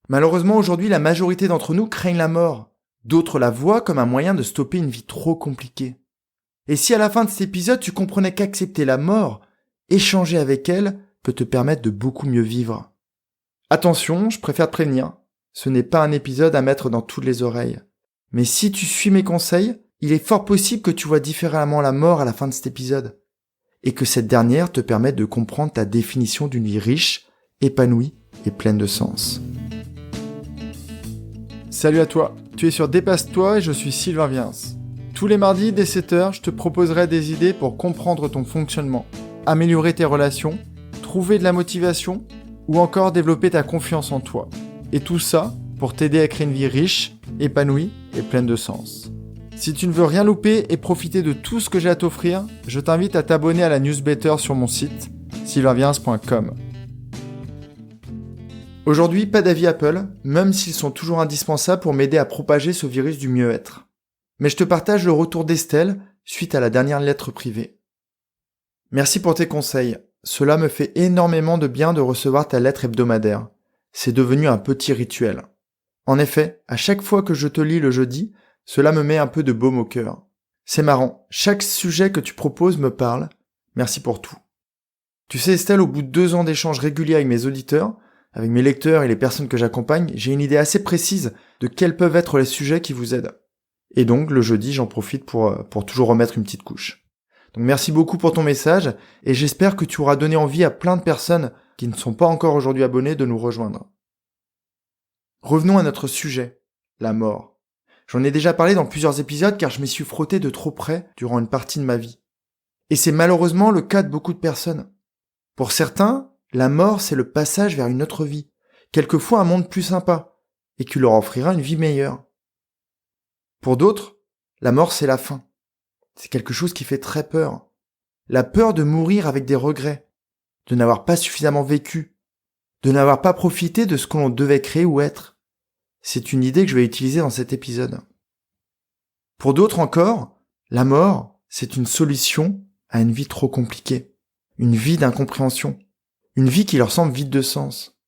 Malheureusement, aujourd'hui, la majorité d'entre nous craignent la mort. D'autres la voient comme un moyen de stopper une vie trop compliquée. Et si à la fin de cet épisode, tu comprenais qu'accepter la mort, échanger avec elle, peut te permettre de beaucoup mieux vivre. Attention, je préfère te prévenir, ce n'est pas un épisode à mettre dans toutes les oreilles. Mais si tu suis mes conseils, il est fort possible que tu vois différemment la mort à la fin de cet épisode. Et que cette dernière te permette de comprendre ta définition d'une vie riche, épanouie et pleine de sens. Salut à toi, tu es sur Dépasse-toi et je suis Sylvain Viens. Tous les mardis dès 7h, je te proposerai des idées pour comprendre ton fonctionnement, améliorer tes relations, trouver de la motivation ou encore développer ta confiance en toi. Et tout ça pour t'aider à créer une vie riche, épanouie et pleine de sens. Si tu ne veux rien louper et profiter de tout ce que j'ai à t'offrir, je t'invite à t'abonner à la newsletter sur mon site, sylvainviens.com. Aujourd'hui, pas d'avis Apple, même s'ils sont toujours indispensables pour m'aider à propager ce virus du mieux-être. Mais je te partage le retour d'Estelle suite à la dernière lettre privée. Merci pour tes conseils. Cela me fait énormément de bien de recevoir ta lettre hebdomadaire. C'est devenu un petit rituel. En effet, à chaque fois que je te lis le jeudi, cela me met un peu de baume au cœur. C'est marrant, chaque sujet que tu proposes me parle. Merci pour tout. Tu sais Estelle, au bout de 2 ans d'échanges réguliers avec mes auditeurs, avec mes lecteurs et les personnes que j'accompagne, j'ai une idée assez précise de quels peuvent être les sujets qui vous aident. Et donc, le jeudi, j'en profite pour toujours remettre une petite couche. Donc merci beaucoup pour ton message, et j'espère que tu auras donné envie à plein de personnes qui ne sont pas encore aujourd'hui abonnées de nous rejoindre. Revenons à notre sujet, la mort. J'en ai déjà parlé dans plusieurs épisodes car je m'y suis frotté de trop près durant une partie de ma vie. Et c'est malheureusement le cas de beaucoup de personnes. Pour certains, la mort c'est le passage vers une autre vie, quelquefois un monde plus sympa, et qui leur offrira une vie meilleure. Pour d'autres, la mort c'est la fin. C'est quelque chose qui fait très peur. La peur de mourir avec des regrets, de n'avoir pas suffisamment vécu, de n'avoir pas profité de ce que l'on devait créer ou être. C'est une idée que je vais utiliser dans cet épisode. Pour d'autres encore, la mort, c'est une solution à une vie trop compliquée, une vie d'incompréhension, une vie qui leur semble vide de sens.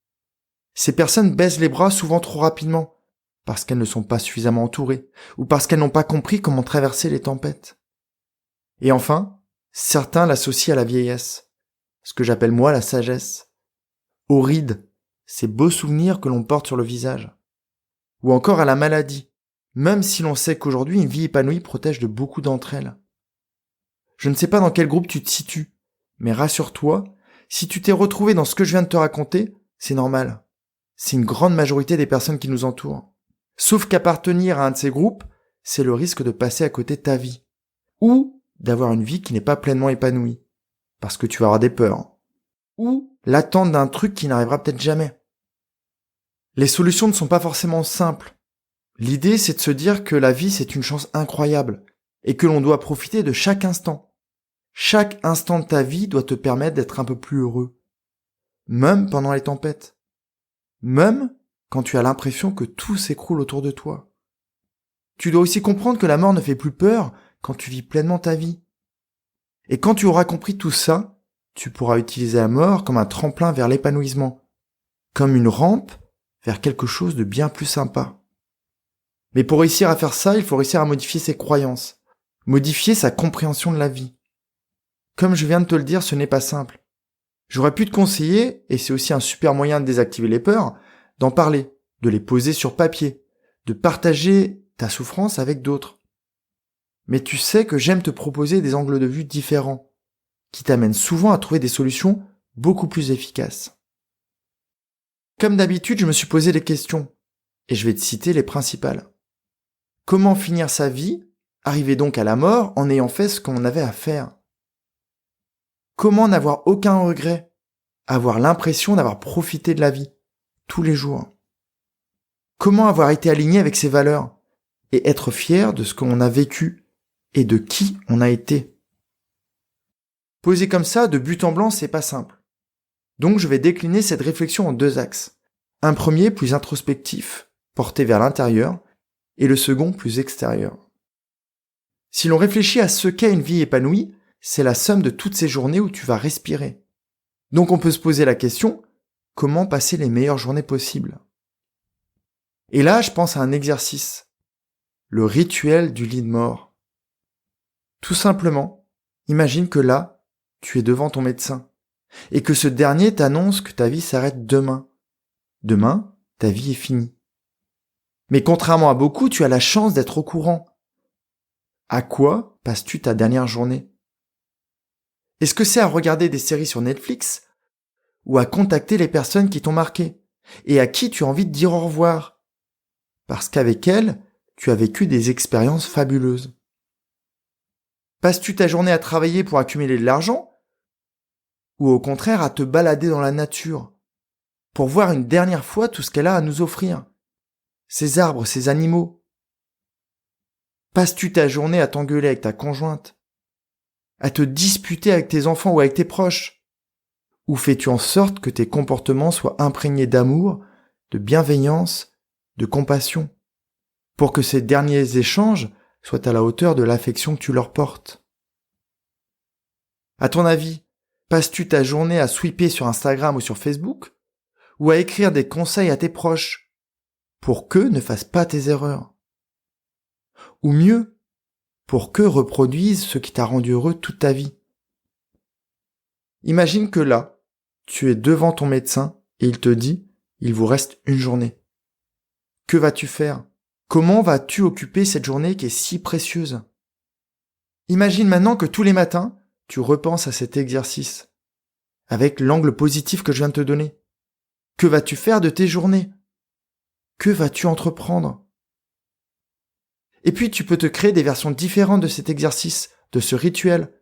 Ces personnes baissent les bras souvent trop rapidement, parce qu'elles ne sont pas suffisamment entourées, ou parce qu'elles n'ont pas compris comment traverser les tempêtes. Et enfin, certains l'associent à la vieillesse, ce que j'appelle moi la sagesse, aux rides, ces beaux souvenirs que l'on porte sur le visage, ou encore à la maladie, même si l'on sait qu'aujourd'hui une vie épanouie protège de beaucoup d'entre elles. Je ne sais pas dans quel groupe tu te situes, mais rassure-toi, si tu t'es retrouvé dans ce que je viens de te raconter, c'est normal. C'est une grande majorité des personnes qui nous entourent. Sauf qu'appartenir à un de ces groupes, c'est le risque de passer à côté de ta vie. Ou d'avoir une vie qui n'est pas pleinement épanouie. Parce que tu vas avoir des peurs. Ou l'attente d'un truc qui n'arrivera peut-être jamais. Les solutions ne sont pas forcément simples. L'idée, c'est de se dire que la vie, c'est une chance incroyable. Et que l'on doit profiter de chaque instant. Chaque instant de ta vie doit te permettre d'être un peu plus heureux. Même pendant les tempêtes. Même quand tu as l'impression que tout s'écroule autour de toi. Tu dois aussi comprendre que la mort ne fait plus peur quand tu vis pleinement ta vie. Et quand tu auras compris tout ça, tu pourras utiliser la mort comme un tremplin vers l'épanouissement, comme une rampe vers quelque chose de bien plus sympa. Mais pour réussir à faire ça, il faut réussir à modifier ses croyances, modifier sa compréhension de la vie. Comme je viens de te le dire, ce n'est pas simple. J'aurais pu te conseiller, et c'est aussi un super moyen de désactiver les peurs, d'en parler, de les poser sur papier, de partager ta souffrance avec d'autres. Mais tu sais que j'aime te proposer des angles de vue différents, qui t'amènent souvent à trouver des solutions beaucoup plus efficaces. Comme d'habitude, je me suis posé des questions, et je vais te citer les principales. Comment finir sa vie, arriver donc à la mort en ayant fait ce qu'on avait à faire? Comment n'avoir aucun regret, avoir l'impression d'avoir profité de la vie, tous les jours? Comment avoir été aligné avec ses valeurs, et être fier de ce qu'on a vécu, et de qui on a été? Posé comme ça, de but en blanc, c'est pas simple. Donc je vais décliner cette réflexion en 2 axes. Un premier plus introspectif, porté vers l'intérieur, et le second plus extérieur. Si l'on réfléchit à ce qu'est une vie épanouie, c'est la somme de toutes ces journées où tu vas respirer. Donc on peut se poser la question, comment passer les meilleures journées possibles? Et là, je pense à un exercice. Le rituel du lit de mort. Tout simplement, imagine que là, tu es devant ton médecin et que ce dernier t'annonce que ta vie s'arrête demain. Demain, ta vie est finie. Mais contrairement à beaucoup, tu as la chance d'être au courant. À quoi passes-tu ta dernière journée? Est-ce que c'est à regarder des séries sur Netflix ou à contacter les personnes qui t'ont marqué et à qui tu as envie de dire au revoir? Parce qu'avec elles, tu as vécu des expériences fabuleuses. Passes-tu ta journée à travailler pour accumuler de l'argent ou au contraire à te balader dans la nature pour voir une dernière fois tout ce qu'elle a à nous offrir? Ces arbres, ces animaux. Passes-tu ta journée à t'engueuler avec ta conjointe, à te disputer avec tes enfants ou avec tes proches? Ou fais-tu en sorte que tes comportements soient imprégnés d'amour, de bienveillance, de compassion, pour que ces derniers échanges soient à la hauteur de l'affection que tu leur portes? À ton avis, passes-tu ta journée à swiper sur Instagram ou sur Facebook, ou à écrire des conseils à tes proches pour qu'eux ne fassent pas tes erreurs? Ou mieux, pour qu'eux reproduisent ce qui t'a rendu heureux toute ta vie? Imagine que là, tu es devant ton médecin et il te dit « il vous reste une journée ». Que vas-tu faire? Comment vas-tu occuper cette journée qui est si précieuse? Imagine maintenant que tous les matins, tu repenses à cet exercice, avec l'angle positif que je viens de te donner. Que vas-tu faire de tes journées? Que vas-tu entreprendre? Et puis tu peux te créer des versions différentes de cet exercice, de ce rituel.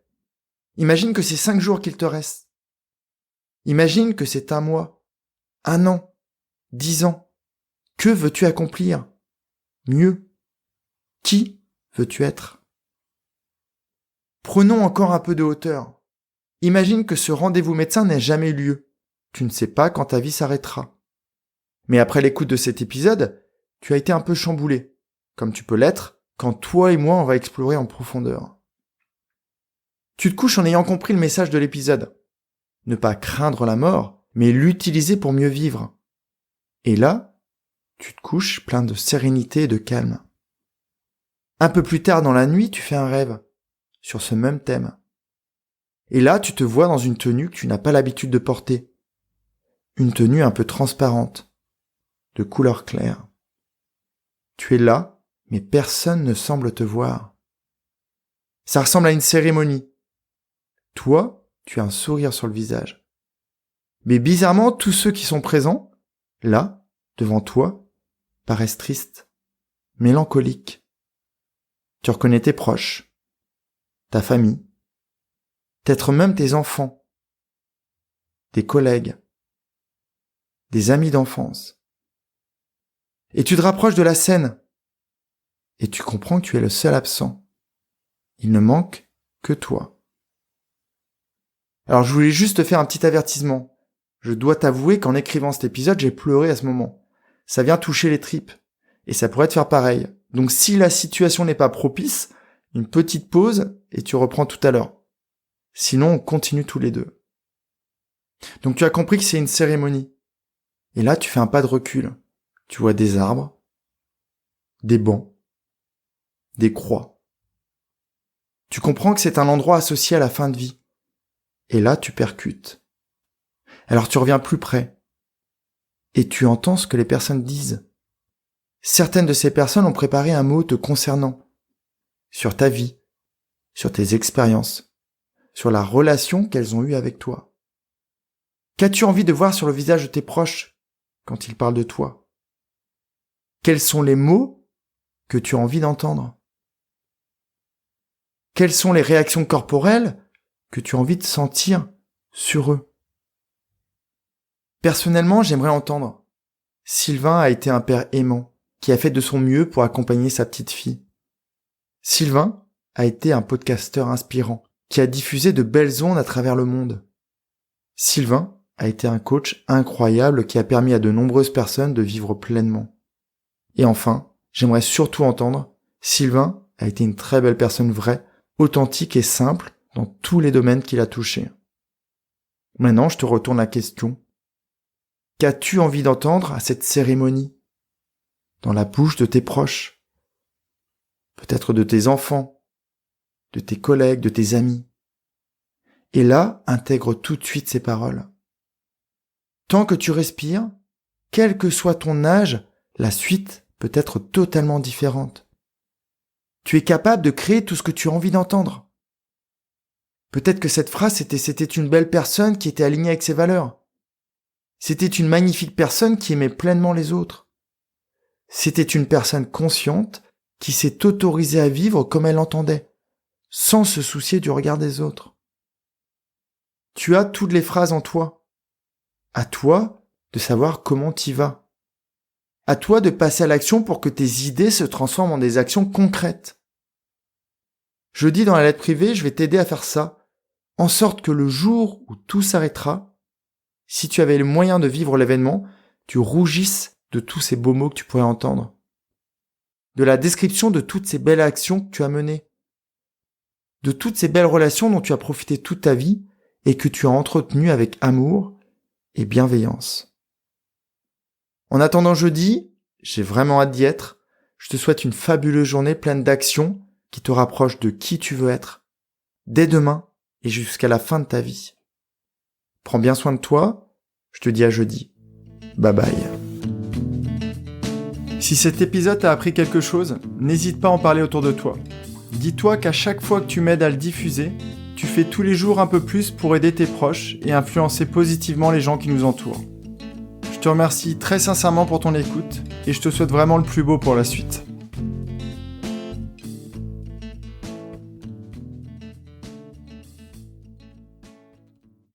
Imagine que c'est 5 jours qu'il te reste. Imagine que c'est un mois, 1 an, 10 ans. Que veux-tu accomplir? Mieux, qui veux-tu être? Prenons encore un peu de hauteur. Imagine que ce rendez-vous médecin n'ait jamais eu lieu. Tu ne sais pas quand ta vie s'arrêtera. Mais après l'écoute de cet épisode, tu as été un peu chamboulé, comme tu peux l'être quand toi et moi on va explorer en profondeur. Tu te couches en ayant compris le message de l'épisode. Ne pas craindre la mort, mais l'utiliser pour mieux vivre. Et là, tu te couches plein de sérénité et de calme. Un peu plus tard dans la nuit, tu fais un rêve sur ce même thème. Et là, tu te vois dans une tenue que tu n'as pas l'habitude de porter. Une tenue un peu transparente, de couleur claire. Tu es là, mais personne ne semble te voir. Ça ressemble à une cérémonie. Toi, tu as un sourire sur le visage. Mais bizarrement, tous ceux qui sont présents, là, devant toi, paraissent tristes, mélancoliques. Tu reconnais tes proches, ta famille, peut-être même tes enfants, tes collègues, des amis d'enfance. Et tu te rapproches de la scène, et tu comprends que tu es le seul absent. Il ne manque que toi. Alors je voulais juste te faire un petit avertissement. Je dois t'avouer qu'en écrivant cet épisode, j'ai pleuré à ce moment. Ça vient toucher les tripes, et ça pourrait te faire pareil. Donc si la situation n'est pas propice, une petite pause, et tu reprends tout à l'heure. Sinon, on continue tous les deux. Donc tu as compris que c'est une cérémonie. Et là, tu fais un pas de recul. Tu vois des arbres, des bancs, des croix. Tu comprends que c'est un endroit associé à la fin de vie. Et là, tu percutes. Alors tu reviens plus près. Et tu entends ce que les personnes disent. Certaines de ces personnes ont préparé un mot te concernant. Sur ta vie, sur tes expériences, sur la relation qu'elles ont eue avec toi. Qu'as-tu envie de voir sur le visage de tes proches quand ils parlent de toi? Quels sont les mots que tu as envie d'entendre? Quelles sont les réactions corporelles que tu as envie de sentir sur eux? Personnellement, j'aimerais entendre. Sylvain a été un père aimant, qui a fait de son mieux pour accompagner sa petite fille. Sylvain a été un podcasteur inspirant, qui a diffusé de belles ondes à travers le monde. Sylvain a été un coach incroyable qui a permis à de nombreuses personnes de vivre pleinement. Et enfin, j'aimerais surtout entendre, Sylvain a été une très belle personne vraie, authentique et simple dans tous les domaines qu'il a touchés. Maintenant, je te retourne la question. Qu'as-tu envie d'entendre à cette cérémonie? dans la bouche de tes proches, peut-être de tes enfants, de tes collègues, de tes amis. Et là, intègre tout de suite ces paroles. Tant que tu respires, quel que soit ton âge, la suite peut être totalement différente. Tu es capable de créer tout ce que tu as envie d'entendre. Peut-être que cette phrase, c'était une belle personne qui était alignée avec ses valeurs. C'était une magnifique personne qui aimait pleinement les autres. C'était une personne consciente qui s'est autorisée à vivre comme elle entendait, sans se soucier du regard des autres. Tu as toutes les phrases en toi. À toi de savoir comment t'y vas. À toi de passer à l'action pour que tes idées se transforment en des actions concrètes. Je dis dans la lettre privée, je vais t'aider à faire ça, en sorte que le jour où tout s'arrêtera, si tu avais le moyen de vivre l'événement, tu rougisses de tous ces beaux mots que tu pourrais entendre. De la description de toutes ces belles actions que tu as menées. De toutes ces belles relations dont tu as profité toute ta vie et que tu as entretenues avec amour et bienveillance. En attendant jeudi, j'ai vraiment hâte d'y être. Je te souhaite une fabuleuse journée pleine d'actions qui te rapprochent de qui tu veux être, dès demain et jusqu'à la fin de ta vie. Prends bien soin de toi, je te dis à jeudi. Bye bye. Si cet épisode t'a appris quelque chose, n'hésite pas à en parler autour de toi. Dis-toi qu'à chaque fois que tu m'aides à le diffuser, tu fais tous les jours un peu plus pour aider tes proches et influencer positivement les gens qui nous entourent. Je te remercie très sincèrement pour ton écoute et je te souhaite vraiment le plus beau pour la suite.